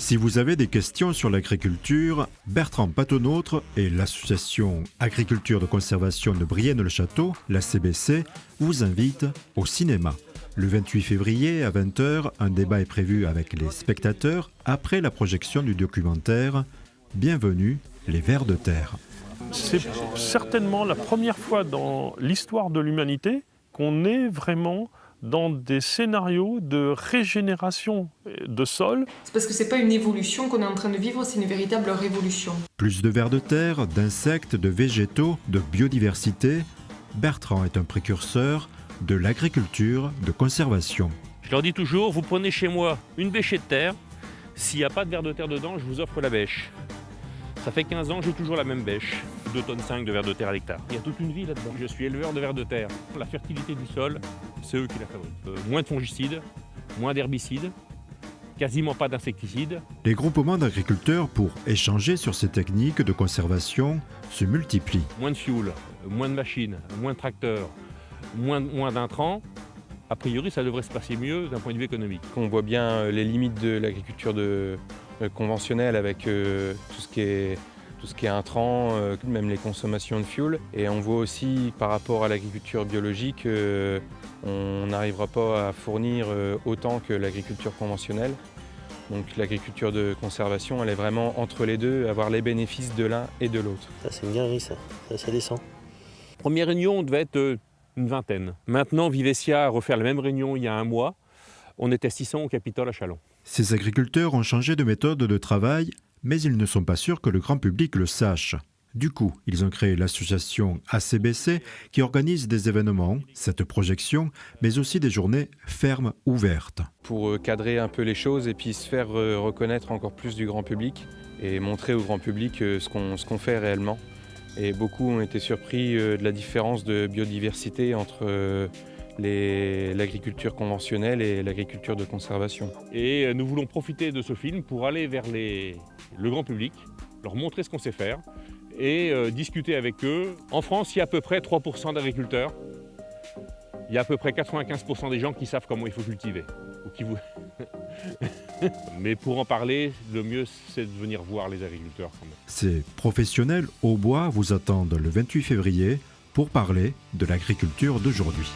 Si vous avez des questions sur l'agriculture, Bertrand Patenôtre et l'association Agriculture de conservation de Brienne-le-Château, la CBC, vous invitent au cinéma. Le 28 février à 20h, un débat est prévu avec les spectateurs après la projection du documentaire « Bienvenue, les vers de terre ». C'est certainement la première fois dans l'histoire de l'humanité qu'on est vraiment dans des scénarios de régénération de sol. C'est parce que c'est pas une évolution qu'on est en train de vivre, c'est une véritable révolution. Plus de vers de terre, d'insectes, de végétaux, de biodiversité, Bertrand est un précurseur de l'agriculture de conservation. Je leur dis toujours, vous prenez chez moi une bêchée de terre, s'il n'y a pas de vers de terre dedans, je vous offre la bêche. Ça fait 15 ans, j'ai toujours la même bêche, 2,5 tonnes de vers de terre à l'hectare. Il y a toute une vie là-dedans. Je suis éleveur de vers de terre. La fertilité du sol, c'est eux qui la fabriquent. Moins de fongicides, moins d'herbicides, quasiment pas d'insecticides. Les groupements d'agriculteurs pour échanger sur ces techniques de conservation se multiplient. Moins de fioul, moins de machines, moins de tracteurs, moins d'intrants. A priori, ça devrait se passer mieux d'un point de vue économique. On voit bien les limites de l'agriculture conventionnelle avec tout ce qui est intrant, même les consommations de fioul. Et on voit aussi par rapport à l'agriculture biologique, on n'arrivera pas à fournir autant que l'agriculture conventionnelle. Donc l'agriculture de conservation, elle est vraiment entre les deux, avoir les bénéfices de l'un et de l'autre. Ça c'est une galerie ça descend. Première réunion, on devait être une vingtaine. Maintenant, Vivessia a refait la même réunion il y a un mois. On était 600 au Capitole à Châlons. Ces agriculteurs ont changé de méthode de travail, mais ils ne sont pas sûrs que le grand public le sache. Du coup, ils ont créé l'association ACBC qui organise des événements, cette projection, mais aussi des journées fermes ouvertes. Pour cadrer un peu les choses et puis se faire reconnaître encore plus du grand public et montrer au grand public ce qu'on fait réellement. Et beaucoup ont été surpris de la différence de biodiversité entre l'agriculture conventionnelle et l'agriculture de conservation. Et nous voulons profiter de ce film pour aller vers le grand public, leur montrer ce qu'on sait faire et discuter avec eux. En France, il y a à peu près 3% d'agriculteurs. Il y a à peu près 95% des gens qui savent comment il faut cultiver. Mais pour en parler, le mieux c'est de venir voir les agriculteurs quand même. Ces professionnels au bois vous attendent le 28 février pour parler de l'agriculture d'aujourd'hui.